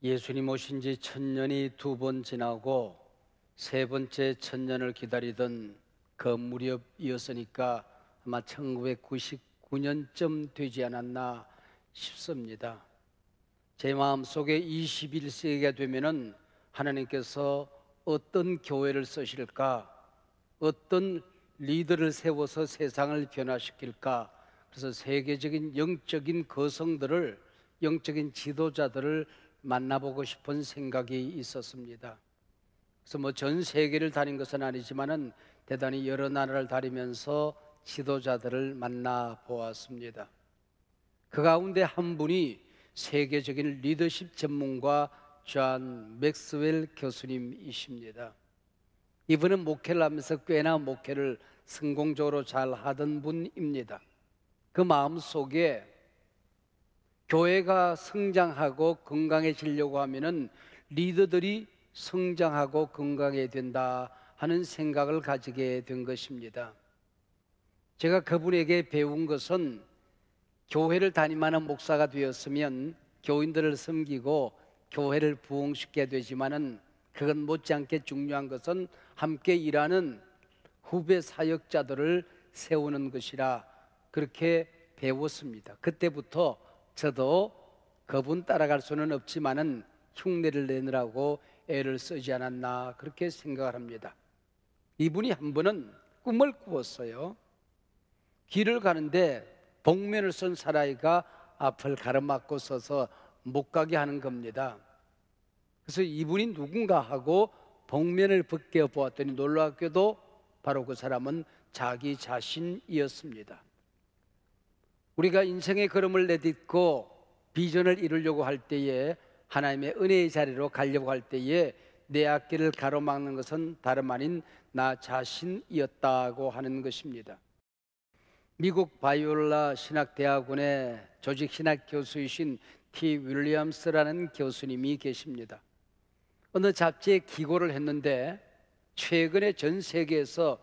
예수님 오신 지 1000년이 2번 지나고 세 번째 1000년을 기다리던 그 무렵이었으니까 아마 1999년쯤 되지 않았나 싶습니다. 제 마음속에 21세기가 되면은 하나님께서 어떤 교회를 쓰실까, 어떤 리더를 세워서 세상을 변화시킬까. 그래서 세계적인 영적인 거성들을, 영적인 지도자들을 만나보고 싶은 생각이 있었습니다. 그래서 전 세계를 다닌 것은 아니지만은 대단히 여러 나라를 다니면서 지도자들을 만나 보았습니다. 그 가운데 한 분이 세계적인 리더십 전문가 존 맥스웰 교수님이십니다. 이분은 목회를 하면서 꽤나 목회를 성공적으로 잘 하던 분입니다. 그 마음 속에 교회가 성장하고 건강해지려고 하면은 리더들이 성장하고 건강해야 된다 하는 생각을 가지게 된 것입니다. 제가 그분에게 배운 것은 교회를 다니면은 목사가 되었으면 교인들을 섬기고 교회를 부흥시켜야 되지만은 그건 못지않게 중요한 것은 함께 일하는 후배 사역자들을 세우는 것이라 그렇게 배웠습니다. 그때부터 저도 그분 따라갈 수는 없지만은 흉내를 내느라고 애를 쓰지 않았나 그렇게 생각을 합니다. 이분이 한 번은 꿈을 꾸었어요. 길을 가는데 복면을 쓴 사나이가 앞을 가로막고 서서 못 가게 하는 겁니다. 그래서 이분이 누군가 하고 복면을 벗겨 보았더니 놀랍게도 바로 그 사람은 자기 자신이었습니다. 우리가 인생의 걸음을 내딛고 비전을 이루려고 할 때에, 하나님의 은혜의 자리로 가려고 할 때에 내 앞길을 가로막는 것은 다름 아닌 나 자신이었다고 하는 것입니다. 미국 바이올라 신학대학원의 조직신학 교수이신 T. 윌리엄스라는 교수님이 계십니다. 어느 잡지에 기고를 했는데 최근에 전 세계에서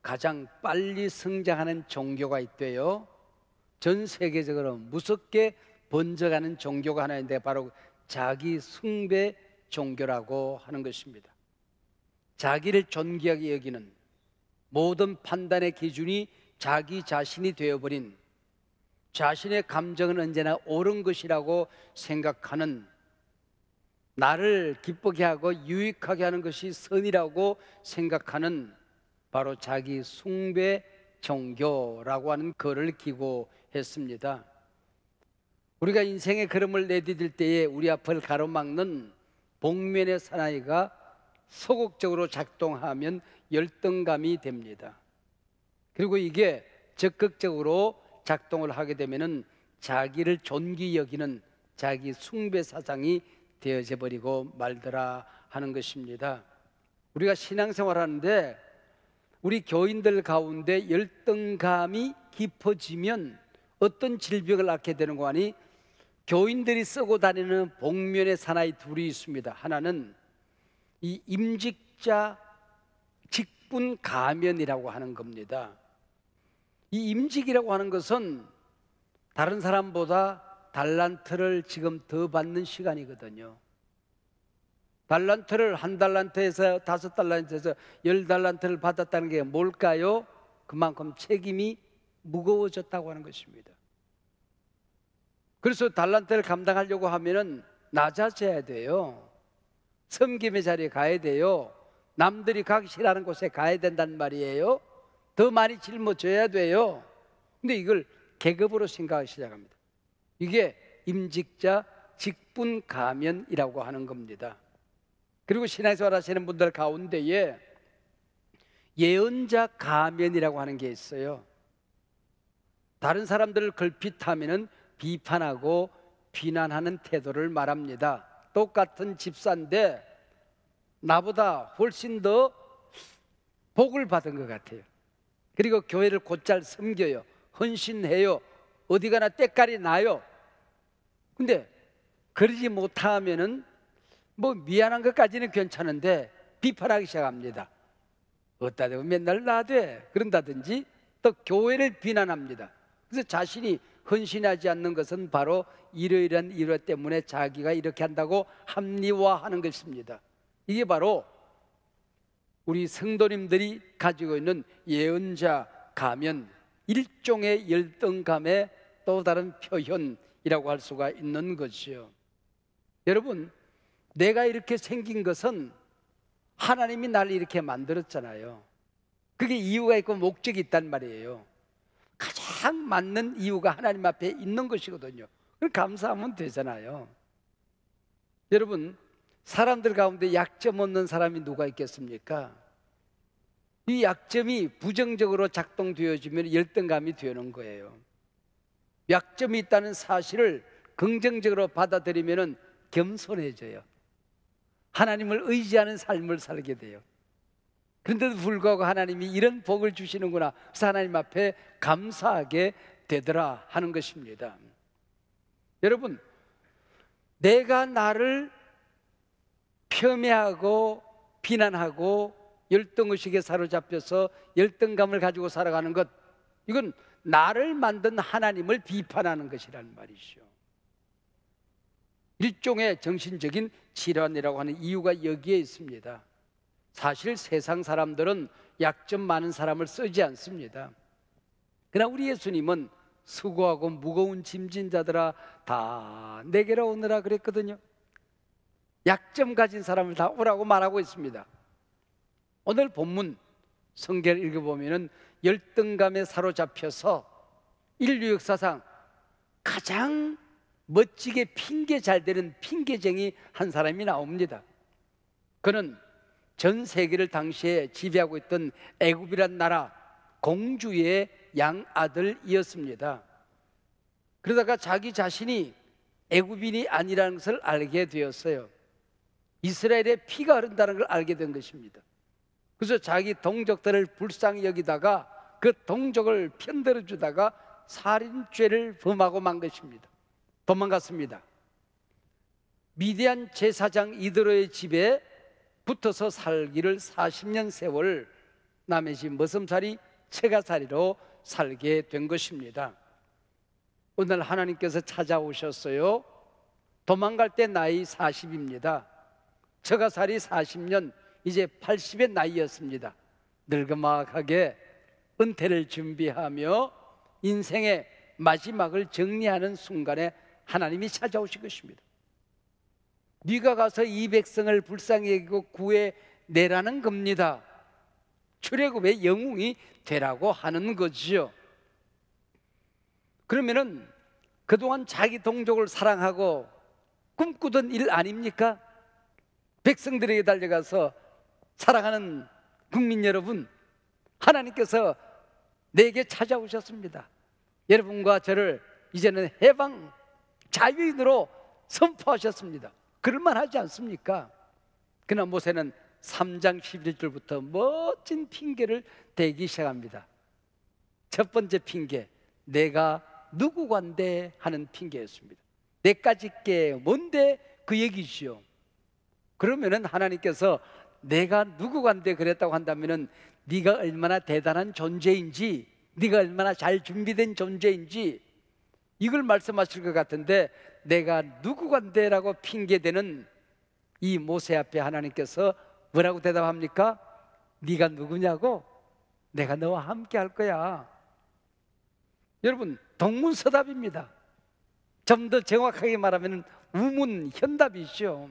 가장 빨리 성장하는 종교가 있대요. 전 세계적으로 무섭게 번져가는 종교가 하나 있는데 바로 자기 숭배 종교라고 하는 것입니다. 자기를 존귀하게 여기는, 모든 판단의 기준이 자기 자신이 되어버린, 자신의 감정은 언제나 옳은 것이라고 생각하는, 나를 기쁘게 하고 유익하게 하는 것이 선이라고 생각하는 바로 자기 숭배 종교라고 하는 글을 기고했습니다. 우리가 인생의 걸음을 내디딜 때에 우리 앞을 가로막는 복면의 사나이가 소극적으로 작동하면 열등감이 됩니다. 그리고 이게 적극적으로 작동을 하게 되면은 자기를 존귀 여기는 자기 숭배 사상이 되어져 버리고 말더라 하는 것입니다. 우리가 신앙생활 하는데 우리 교인들 가운데 열등감이 깊어지면 어떤 질병을 낳게 되는 거 아니? 교인들이 쓰고 다니는 복면의 사나이 둘이 있습니다. 하나는 이 임직자 직분 가면이라고 하는 겁니다. 이 임직이라고 하는 것은 다른 사람보다 달란트를 지금 더 받는 시간이거든요. 달란트를 1달란트에서 5달란트에서 10달란트를 받았다는 게 뭘까요? 그만큼 책임이 무거워졌다고 하는 것입니다. 그래서 달란트를 감당하려고 하면은 낮아져야 돼요. 섬김의 자리에 가야 돼요. 남들이 가기 싫어하는 곳에 가야 된단 말이에요. 더 많이 짊어져야 돼요. 근데 이걸 계급으로 생각하기 시작합니다. 이게 임직자 직분 가면이라고 하는 겁니다. 그리고 신앙생활 하시는 분들 가운데에 예언자 가면이라고 하는 게 있어요. 다른 사람들을 걸핏하면은 비판하고 비난하는 태도를 말합니다. 똑같은 집사인데 나보다 훨씬 더 복을 받은 것 같아요. 그리고 교회를 곧잘 섬겨요. 헌신해요. 어디 가나 때깔이 나요. 근데 그러지 못하면은 미안한 것까지는 괜찮은데 비판하기 시작합니다. 어디다 대고 맨날 나대 그런다든지 또 교회를 비난합니다. 그래서 자신이 헌신하지 않는 것은 바로 이러이러한 이유 때문에 자기가 이렇게 한다고 합리화하는 것입니다. 이게 바로 우리 성도님들이 가지고 있는 예언자 가면, 일종의 열등감의 또 다른 표현이라고 할 수가 있는 것이요. 여러분, 내가 이렇게 생긴 것은 하나님이 나를 이렇게 만들었잖아요. 그게 이유가 있고 목적이 있단 말이에요. 가장 맞는 이유가 하나님 앞에 있는 것이거든요. 그럼 감사하면 되잖아요. 여러분, 사람들 가운데 약점 없는 사람이 누가 있겠습니까? 이 약점이 부정적으로 작동되어지면 열등감이 되는 거예요. 약점이 있다는 사실을 긍정적으로 받아들이면 겸손해져요. 하나님을 의지하는 삶을 살게 돼요. 그런데도 불구하고 하나님이 이런 복을 주시는구나, 그래서 하나님 앞에 감사하게 되더라 하는 것입니다. 여러분, 내가 나를 폄훼하고 비난하고 열등의식에 사로잡혀서 열등감을 가지고 살아가는 것, 이건 나를 만든 하나님을 비판하는 것이라는 말이죠. 일종의 정신적인 질환이라고 하는 이유가 여기에 있습니다. 사실 세상 사람들은 약점 많은 사람을 쓰지 않습니다. 그러나 우리 예수님은 수고하고 무거운 짐진 자들아 다 내게로 오너라 그랬거든요. 약점 가진 사람을 다 오라고 말하고 있습니다. 오늘 본문 성경을 읽어보면 열등감에 사로잡혀서 인류 역사상 가장 멋지게 핑계 잘 되는 핑계쟁이 한 사람이 나옵니다. 그는 전 세계를 당시에 지배하고 있던 애굽이란 나라 공주의 양아들이었습니다. 그러다가 자기 자신이 애굽인이 아니라는 것을 알게 되었어요. 이스라엘의 피가 흐른다는 걸 알게 된 것입니다. 그래서 자기 동족들을 불쌍히 여기다가 그 동족을 편들어 주다가 살인죄를 범하고 만 것입니다. 도망갔습니다. 미디안 제사장 이드로의 집에 붙어서 살기를 40년 세월 남의 집 머슴살이 채가살이로 살게 된 것입니다. 오늘 하나님께서 찾아오셨어요. 도망갈 때 나이 40입니다. 처가살이 40년, 이제 80의 나이였습니다. 늙어막하게 은퇴를 준비하며 인생의 마지막을 정리하는 순간에 하나님이 찾아오신 것입니다. 네가 가서 이 백성을 불쌍히 여기고 구해내라는 겁니다. 출애굽의 영웅이 되라고 하는 거지요. 그러면은 그동안 자기 동족을 사랑하고 꿈꾸던 일 아닙니까? 백성들에게 달려가서 사랑하는 국민 여러분, 하나님께서 내게 찾아오셨습니다. 여러분과 저를 이제는 해방 자유인으로 선포하셨습니다. 그럴만하지 않습니까? 그러나 모세는 3장 11절부터 멋진 핑계를 대기 시작합니다. 첫 번째 핑계, 내가 누구관데 하는 핑계였습니다. 내까지 게 뭔데 그 얘기지요. 그러면은 하나님께서 내가 누구관데 그랬다고 한다면은 네가 얼마나 대단한 존재인지, 네가 얼마나 잘 준비된 존재인지 이걸 말씀하실 것 같은데, 내가 누구관데라고 핑계대는 이 모세 앞에 하나님께서 뭐라고 대답합니까? 네가 누구냐고? 내가 너와 함께 할 거야. 여러분, 동문서답입니다. 좀 더 정확하게 말하면 우문현답이죠.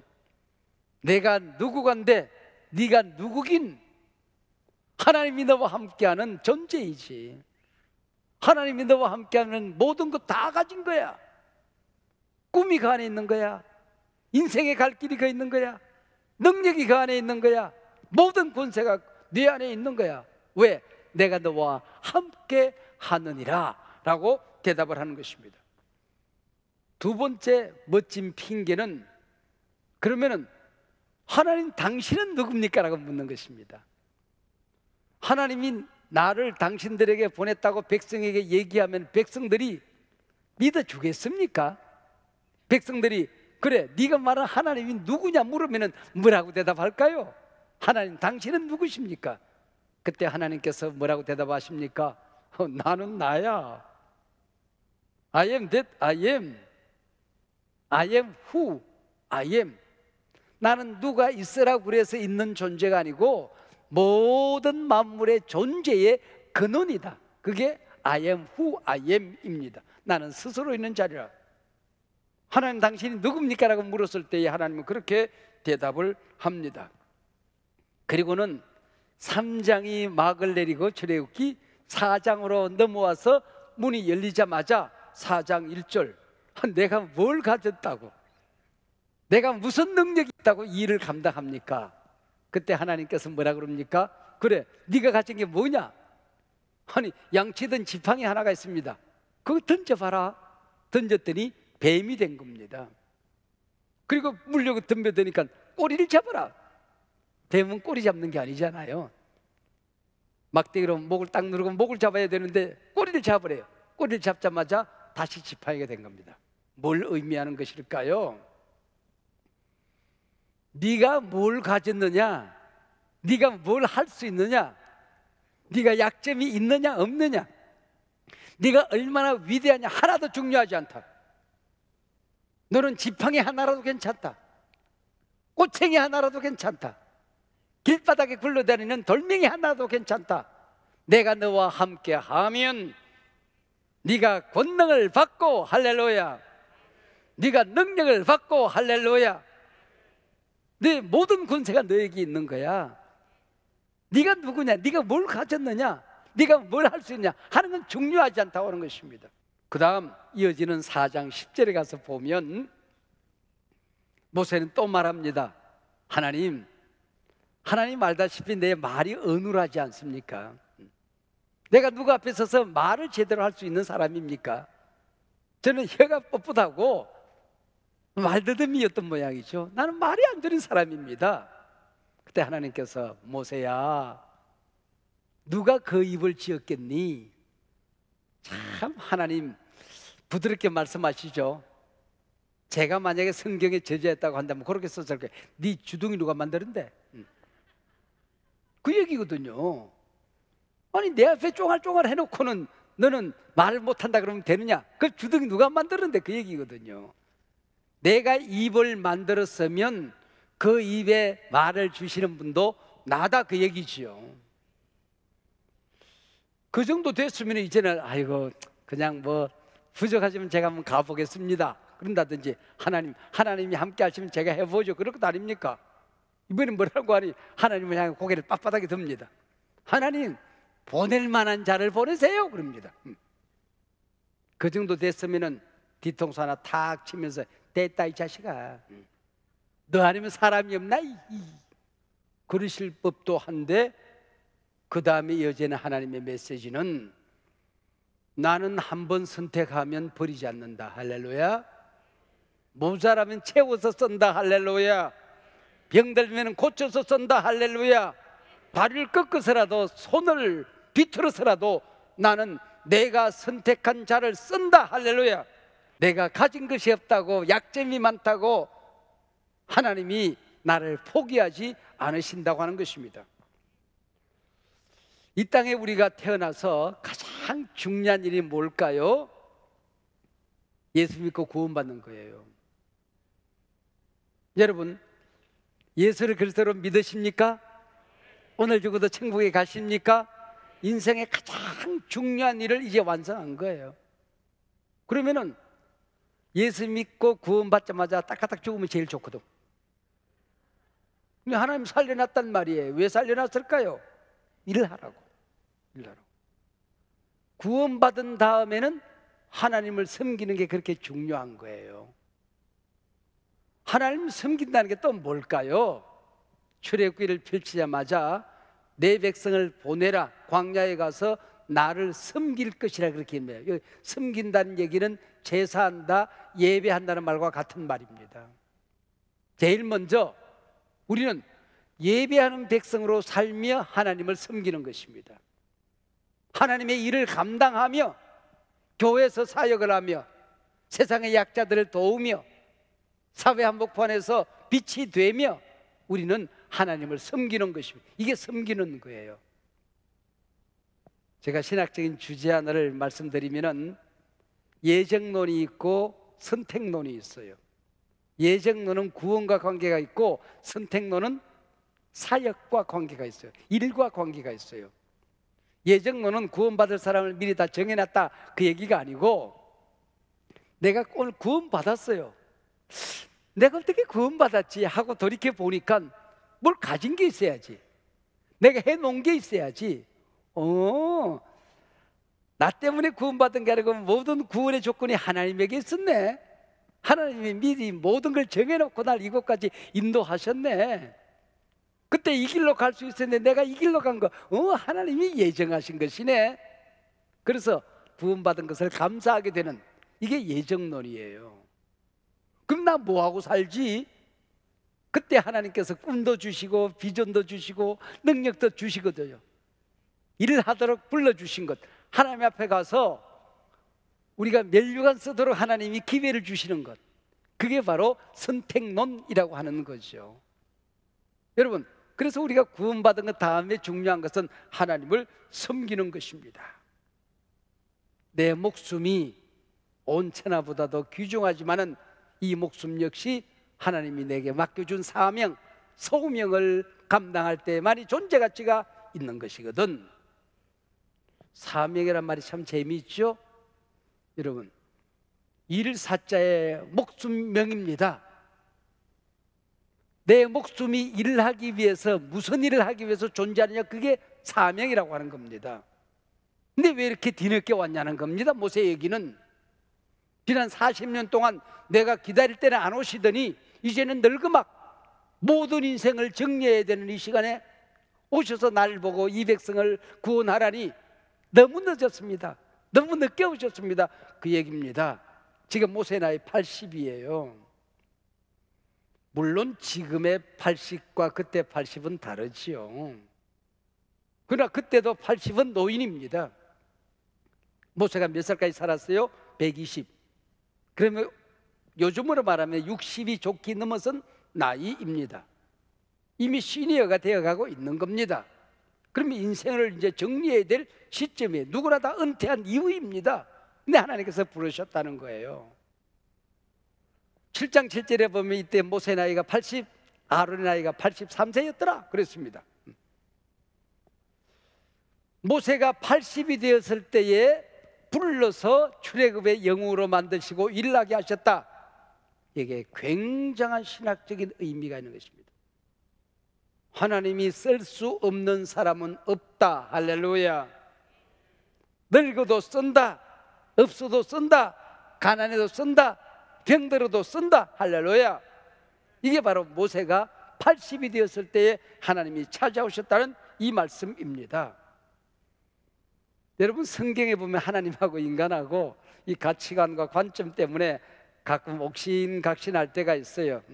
내가 누구간데 네가 누구긴 하나님이 너와 함께하는 존재이지. 하나님이 너와 함께하는 모든 것 다 가진 거야. 꿈이 그 안에 있는 거야. 인생의 갈 길이 그 있는 거야. 능력이 그 안에 있는 거야. 모든 권세가 네 안에 있는 거야. 왜? 내가 너와 함께 하느니라 라고 대답을 하는 것입니다. 두 번째 멋진 핑계는, 그러면은 하나님 당신은 누굽니까? 라고 묻는 것입니다. 하나님이 나를 당신들에게 보냈다고 백성에게 얘기하면 백성들이 믿어주겠습니까? 백성들이 그래 네가 말한 하나님이 누구냐 물으면 뭐라고 대답할까요? 하나님 당신은 누구십니까? 그때 하나님께서 뭐라고 대답하십니까? 나는 나야. I am that I am. I am who I am. 나는 누가 있으라고 그래서 있는 존재가 아니고 모든 만물의 존재의 근원이다. 그게 I am who I am입니다. 나는 스스로 있는 자리라. 하나님 당신이 누굽니까? 라고 물었을 때에 하나님은 그렇게 대답을 합니다. 그리고는 3장이 막을 내리고 출애굽기 4장으로 넘어와서 문이 열리자마자 4장 1절, 내가 뭘 가졌다고, 내가 무슨 능력이 있다고 이 일을 감당합니까? 그때 하나님께서 뭐라 그럽니까? 그래, 네가 가진 게 뭐냐? 아니, 양치던 지팡이 하나가 있습니다. 그거 던져봐라. 던졌더니 뱀이 된 겁니다. 그리고 물려고 덤벼드니까 꼬리를 잡아라. 뱀은 꼬리 잡는 게 아니잖아요. 막대기로 목을 딱 누르고 목을 잡아야 되는데 꼬리를 잡으래요. 꼬리를 잡자마자 다시 지팡이가 된 겁니다. 뭘 의미하는 것일까요? 네가 뭘 가졌느냐, 네가 뭘 할 수 있느냐, 네가 약점이 있느냐 없느냐, 네가 얼마나 위대하냐 하나도 중요하지 않다. 너는 지팡이 하나라도 괜찮다. 꼬챙이 하나라도 괜찮다. 길바닥에 굴러다니는 돌멩이 하나도 괜찮다. 내가 너와 함께 하면 네가 권능을 받고 할렐루야, 네가 능력을 받고 할렐루야, 네 모든 권세가 너에게 있는 거야. 네가 누구냐, 네가 뭘 가졌느냐, 네가 뭘 할 수 있냐 하는 건 중요하지 않다고 하는 것입니다. 그 다음 이어지는 4장 10절에 가서 보면 모세는 또 말합니다. 하나님 알다시피 내 말이 어눌하지 않습니까? 내가 누구 앞에 서서 말을 제대로 할 수 있는 사람입니까? 저는 혀가 뻣뻣하고 말더듬이였던 모양이죠. 나는 말이 안 되는 사람입니다. 그때 하나님께서 모세야, 누가 그 입을 지었겠니? 참 하나님 부드럽게 말씀하시죠. 제가 만약에 성경에 저자했다고 한다면 그렇게 썼을 거예요. 네 주둥이 누가 만드는데? 그 얘기거든요. 아니 내 앞에 쫑알쫑알 해놓고는 너는 말을 못한다 그러면 되느냐? 그 주둥이 누가 만드는데? 그 얘기거든요. 내가 입을 만들었으면 그 입에 말을 주시는 분도 나다, 그 얘기지요. 그 정도 됐으면 이제는 아이고 그냥 뭐 부족하시면 제가 한번 가보겠습니다 그런다든지, 하나님이 함께 하시면 제가 해보죠, 그럴 것 아닙니까? 이번엔 뭐라고 하니 하나님을 향해 고개를 빳빳하게 듭니다. 하나님 보낼 만한 자를 보내세요 그럽니다. 그 정도 됐으면은 뒤통수 하나 탁 치면서 됐다 이 자식아, 너 아니면 사람이 없나? 그러실 법도 한데, 그 다음에 이어지는 하나님의 메시지는 나는 한 번 선택하면 버리지 않는다. 할렐루야. 모자라면 채워서 쓴다. 할렐루야. 병들면 고쳐서 쓴다. 할렐루야. 다리를 꺾어서라도 손을 비틀어서라도 나는 내가 선택한 자를 쓴다. 할렐루야. 내가 가진 것이 없다고, 약점이 많다고 하나님이 나를 포기하지 않으신다고 하는 것입니다. 이 땅에 우리가 태어나서 가장 중요한 일이 뭘까요? 예수 믿고 구원받는 거예요. 여러분, 예수를 그리스도로 믿으십니까? 오늘 죽어도 천국에 가십니까? 인생의 가장 중요한 일을 이제 완성한 거예요. 그러면은 예수 믿고 구원받자마자 딱딱 죽으면 제일 좋거든. 근데 하나님 살려놨단 말이에요. 왜 살려놨을까요? 일을 하라고. 구원받은 다음에는 하나님을 섬기는 게 그렇게 중요한 거예요. 하나님을 섬긴다는 게 또 뭘까요? 출애굽기를 펼치자마자 내 백성을 보내라, 광야에 가서 나를 섬길 것이라 그렇게 합니다. 섬긴다는 얘기는 제사한다, 예배한다는 말과 같은 말입니다. 제일 먼저 우리는 예배하는 백성으로 살며 하나님을 섬기는 것입니다. 하나님의 일을 감당하며 교회에서 사역을 하며 세상의 약자들을 도우며 사회 한복판에서 빛이 되며 우리는 하나님을 섬기는 것입니다. 이게 섬기는 거예요. 제가 신학적인 주제 하나를 말씀드리면은 예정론이 있고 선택론이 있어요. 예정론은 구원과 관계가 있고 선택론은 사역과 관계가 있어요. 일과 관계가 있어요. 예정론은 구원받을 사람을 미리 다 정해놨다 그 얘기가 아니고, 내가 오늘 구원받았어요. 내가 어떻게 구원받았지 하고 돌이켜 보니까 뭘 가진 게 있어야지. 내가 해놓은 게 있어야지. 나 때문에 구원받은 게 아니고 모든 구원의 조건이 하나님에게 있었네. 하나님이 미리 모든 걸 정해놓고 날 이곳까지 인도하셨네. 그때 이 길로 갈 수 있었는데 내가 이 길로 간 거, 하나님이 예정하신 것이네. 그래서 구원받은 것을 감사하게 되는, 이게 예정론이에요. 그럼 나 뭐하고 살지? 그때 하나님께서 꿈도 주시고 비전도 주시고 능력도 주시거든요. 일을 하도록 불러주신 것, 하나님 앞에 가서 우리가 멸류관 쓰도록 하나님이 기회를 주시는 것, 그게 바로 선택론이라고 하는 거죠. 여러분, 그래서 우리가 구원받은 것 다음에 중요한 것은 하나님을 섬기는 것입니다. 내 목숨이 온 천하보다도 귀중하지만은 이 목숨 역시 하나님이 내게 맡겨준 사명, 소명을 감당할 때만이 존재 가치가 있는 것이거든. 사명이란 말이 참 재미있죠? 여러분, 일사자의 목숨명입니다. 내 목숨이 일을 하기 위해서, 무슨 일을 하기 위해서 존재하느냐, 그게 사명이라고 하는 겁니다. 근데 왜 이렇게 뒤늦게 왔냐는 겁니다. 모세 얘기는 지난 40년 동안 내가 기다릴 때는 안 오시더니 이제는 늙어막 모든 인생을 정리해야 되는 이 시간에 오셔서 날 보고 이 백성을 구원하라니 너무 늦었습니다. 너무 늦게 오셨습니다. 그 얘기입니다. 지금 모세 나이 80이에요. 물론 지금의 80과 그때 80은 다르지요. 그러나 그때도 80은 노인입니다. 모세가 몇 살까지 살았어요? 120. 그러면 요즘으로 말하면 60이 좋게 넘어선 나이입니다. 이미 시니어가 되어가고 있는 겁니다. 그러면 인생을 이제 정리해야 될 시점에 누구나 다 은퇴한 이후입니다. 근데 하나님께서 부르셨다는 거예요. 7장 7절에 보면 이때 모세 나이가 80, 아론의 나이가 83세였더라 그랬습니다. 모세가 80이 되었을 때에 불러서 출애굽의 영웅으로 만드시고 일하게 하셨다. 이게 굉장한 신학적인 의미가 있는 것입니다. 하나님이 쓸 수 없는 사람은 없다. 할렐루야. 늙어도 쓴다, 없어도 쓴다, 가난해도 쓴다, 병들어도 쓴다. 할렐루야. 이게 바로 모세가 80이 되었을 때에 하나님이 찾아오셨다는 이 말씀입니다. 여러분, 성경에 보면 하나님하고 인간하고 이 가치관과 관점 때문에 가끔 옥신각신할 때가 있어요.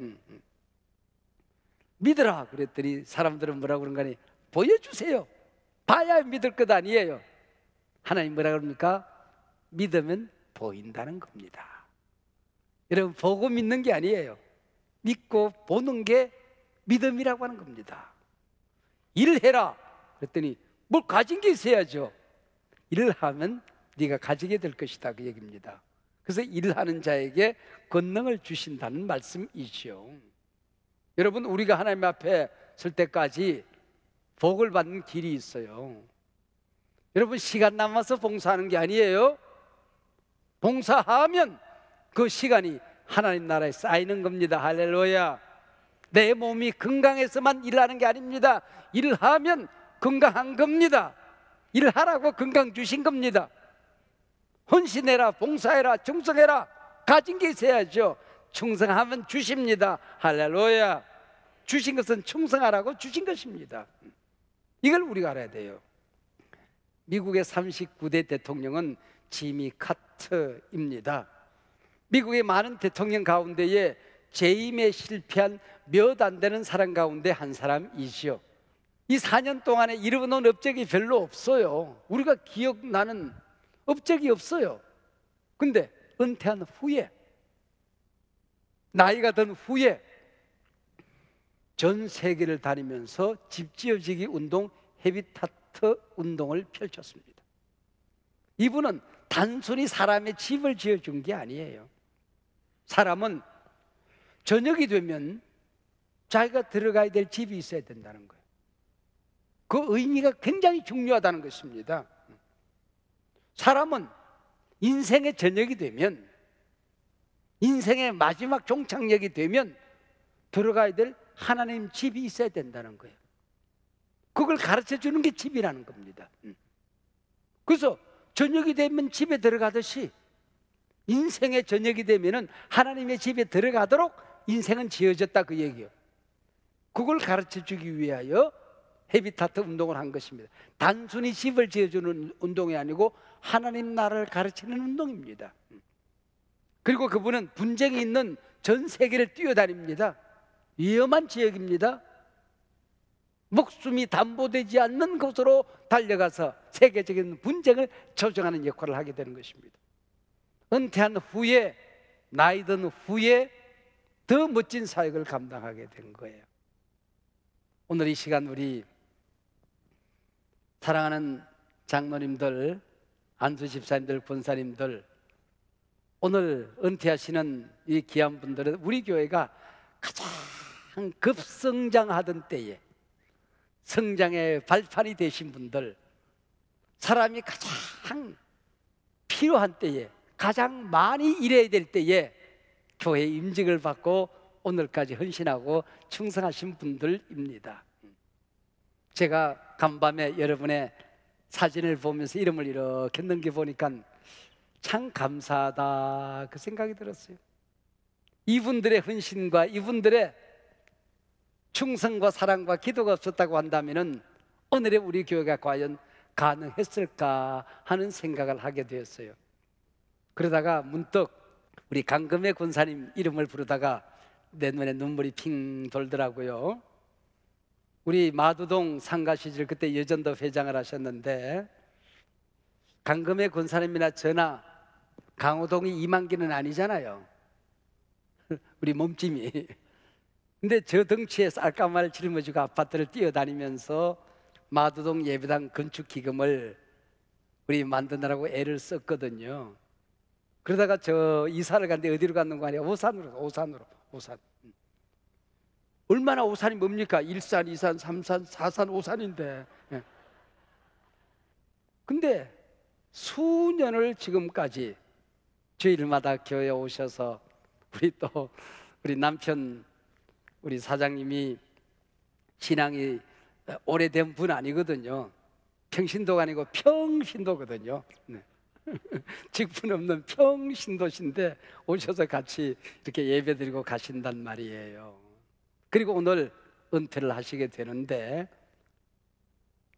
믿으라 그랬더니 사람들은 뭐라고 그런가니, 보여주세요. 봐야 믿을 것 아니에요. 하나님 뭐라 그럽니까? 믿으면 보인다는 겁니다. 여러분, 보고 믿는 게 아니에요. 믿고 보는 게 믿음이라고 하는 겁니다. 일을 해라 그랬더니 뭘 가진 게 있어야죠. 일을 하면 네가 가지게 될 것이다, 그 얘기입니다. 그래서 일하는 자에게 권능을 주신다는 말씀이죠. 여러분, 우리가 하나님 앞에 설 때까지 복을 받는 길이 있어요. 여러분, 시간 남아서 봉사하는 게 아니에요. 봉사하면 그 시간이 하나님 나라에 쌓이는 겁니다. 할렐루야. 내 몸이 건강해서만 일하는 게 아닙니다. 일하면 건강한 겁니다. 일하라고 건강 주신 겁니다. 헌신해라, 봉사해라, 충성해라. 가진 게 있어야죠. 충성하면 주십니다. 할렐루야. 주신 것은 충성하라고 주신 것입니다. 이걸 우리가 알아야 돼요. 미국의 39대 대통령은 지미 카터입니다. 미국의 많은 대통령 가운데에 재임에 실패한 몇 안 되는 사람 가운데 한 사람이지요. 이 4년 동안에 이루어놓은 업적이 별로 없어요. 우리가 기억나는 업적이 없어요. 근데 은퇴한 후에, 나이가 든 후에 전 세계를 다니면서 집 지어지기 운동, 헤비타트 운동을 펼쳤습니다. 이분은 단순히 사람의 집을 지어준 게 아니에요. 사람은 저녁이 되면 자기가 들어가야 될 집이 있어야 된다는 거예요. 그 의미가 굉장히 중요하다는 것입니다. 사람은 인생의 저녁이 되면, 인생의 마지막 종착역이 되면 들어가야 될 하나님 집이 있어야 된다는 거예요. 그걸 가르쳐 주는 게 집이라는 겁니다. 그래서 저녁이 되면 집에 들어가듯이 인생의 저녁이 되면은 하나님의 집에 들어가도록 인생은 지어졌다, 그 얘기예요. 그걸 가르쳐 주기 위하여 헤비타트 운동을 한 것입니다. 단순히 집을 지어주는 운동이 아니고 하나님 나라를 가르치는 운동입니다. 그리고 그분은 분쟁이 있는 전 세계를 뛰어다닙니다. 위험한 지역입니다. 목숨이 담보되지 않는 곳으로 달려가서 세계적인 분쟁을 조정하는 역할을 하게 되는 것입니다. 은퇴한 후에, 나이 든 후에 더 멋진 사역을 감당하게 된 거예요. 오늘 이 시간 우리 사랑하는 장로님들, 안수 집사님들, 권사님들, 오늘 은퇴하시는 이 귀한 분들은 우리 교회가 가장 급성장하던 때에 성장의 발판이 되신 분들, 사람이 가장 필요한 때에, 가장 많이 일해야 될 때에 교회 임직을 받고 오늘까지 헌신하고 충성하신 분들입니다. 제가 간밤에 여러분의 사진을 보면서 이름을 이렇게 넘겨보니까 참 감사하다, 그 생각이 들었어요. 이분들의 헌신과 이분들의 충성과 사랑과 기도가 없었다고 한다면 오늘의 우리 교회가 과연 가능했을까 하는 생각을 하게 되었어요. 그러다가 문득 우리 강금의 권사님 이름을 부르다가 내 눈에 눈물이 핑 돌더라고요. 우리 마두동 상가 시절 그때 여전도 회장을 하셨는데, 강금의 권사님이나 저나 강호동이 이만기는 아니잖아요. 우리 몸집이. 근데 저 덩치에 쌀가마를 짊어지고 아파트를 뛰어다니면서 마두동 예배당 건축 기금을 우리 만드느라고 애를 썼거든요. 그러다가 저 이사를 갔는데 어디로 갔는 거 아니야? 오산으로. 얼마나 오산이 뭡니까? 1산, 2산, 3산, 4산, 오산인데. 근데 수년을 지금까지 주일마다 교회에 오셔서 우리 남편, 우리 사장님이 신앙이 오래된 분 아니거든요. 평신도가 아니고 평신도거든요. 네. 직분 없는 평신도신데 오셔서 같이 이렇게 예배드리고 가신단 말이에요. 그리고 오늘 은퇴를 하시게 되는데,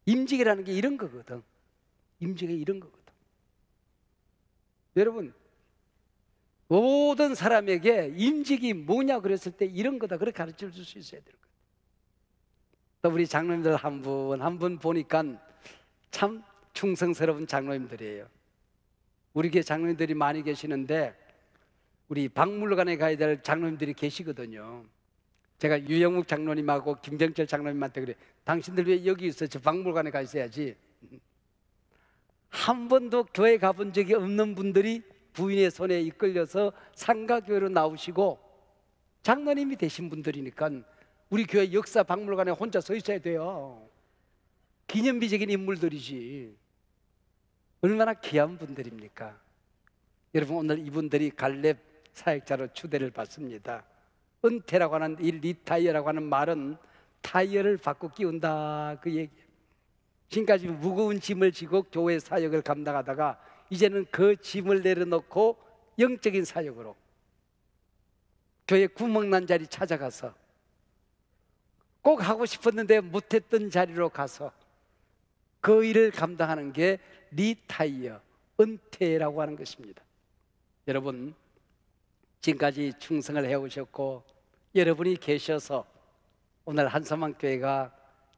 임직이라는 게 이런 거거든. 임직이 이런 거거든. 여러분, 모든 사람에게 임직이 뭐냐 그랬을 때 이런 거다, 그렇게 가르쳐 줄 수 있어야 될 거예요. 또 우리 장로님들 한 분 한 분 보니까 참 충성스러운 장로님들이에요. 우리 교회 장로님들이 많이 계시는데 우리 박물관에 가야 될 장로님들이 계시거든요. 제가 유영욱 장로님하고 김병철 장로님한테 그래, 당신들 왜 여기 있어? 저 박물관에 가 있어야지. 한 번도 교회 가본 적이 없는 분들이 부인의 손에 이끌려서 상가교회로 나오시고 장로님이 되신 분들이니까 우리 교회 역사 박물관에 혼자 서 있어야 돼요. 기념비적인 인물들이지. 얼마나 귀한 분들입니까? 여러분, 오늘 이분들이 갈렙 사역자로 추대를 받습니다. 은퇴라고 하는 이 리타이어라고 하는 말은 타이어를 바꿔 끼운다, 그 얘기예요. 지금까지 무거운 짐을 지고 교회 사역을 감당하다가 이제는 그 짐을 내려놓고 영적인 사역으로 교회 구멍난 자리 찾아가서 꼭 하고 싶었는데 못했던 자리로 가서 그 일을 감당하는 게 리타이어, 은퇴라고 하는 것입니다. 여러분, 지금까지 충성을 해오셨고 여러분이 계셔서 오늘 한서망교회가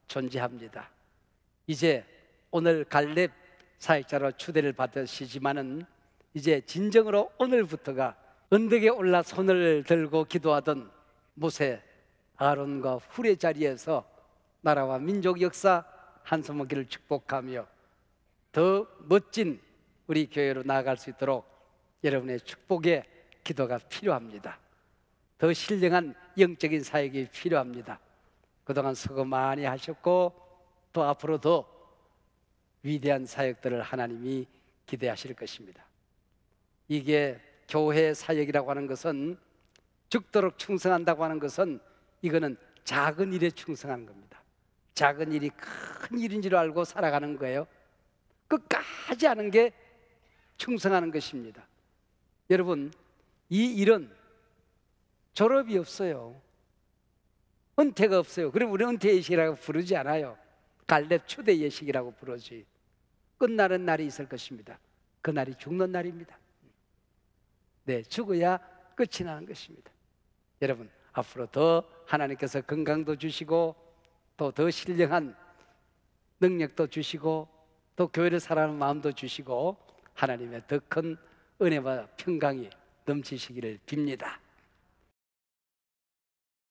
존재합니다. 이제 오늘 갈렙 사역자로 추대를 받으시지만은 이제 진정으로 오늘부터가 언덕에 올라 손을 들고 기도하던 모세, 아론과 훌의 자리에서 나라와 민족 역사 한서망교회를 축복하며 더 멋진 우리 교회로 나아갈 수 있도록 여러분의 축복의 기도가 필요합니다. 더 신령한 영적인 사역이 필요합니다. 그동안 수고 많이 하셨고 또 앞으로 더 위대한 사역들을 하나님이 기대하실 것입니다. 이게 교회 사역이라고 하는 것은, 죽도록 충성한다고 하는 것은, 이거는 작은 일에 충성하는 겁니다. 작은 일이 큰 일인 줄 알고 살아가는 거예요. 끝까지 하는 게 충성하는 것입니다. 여러분, 이 일은 졸업이 없어요. 은퇴가 없어요. 그리고 우리 은퇴 예식이라고 부르지 않아요. 갈렙 추대 예식이라고 부르지. 끝나는 날이 있을 것입니다. 그 날이 죽는 날입니다. 네, 죽어야 끝이 나는 것입니다. 여러분, 앞으로 더 하나님께서 건강도 주시고 또 더 신령한 능력도 주시고 또 교회를 사랑하는 마음도 주시고 하나님의 더 큰 은혜와 평강이 넘치시기를 빕니다.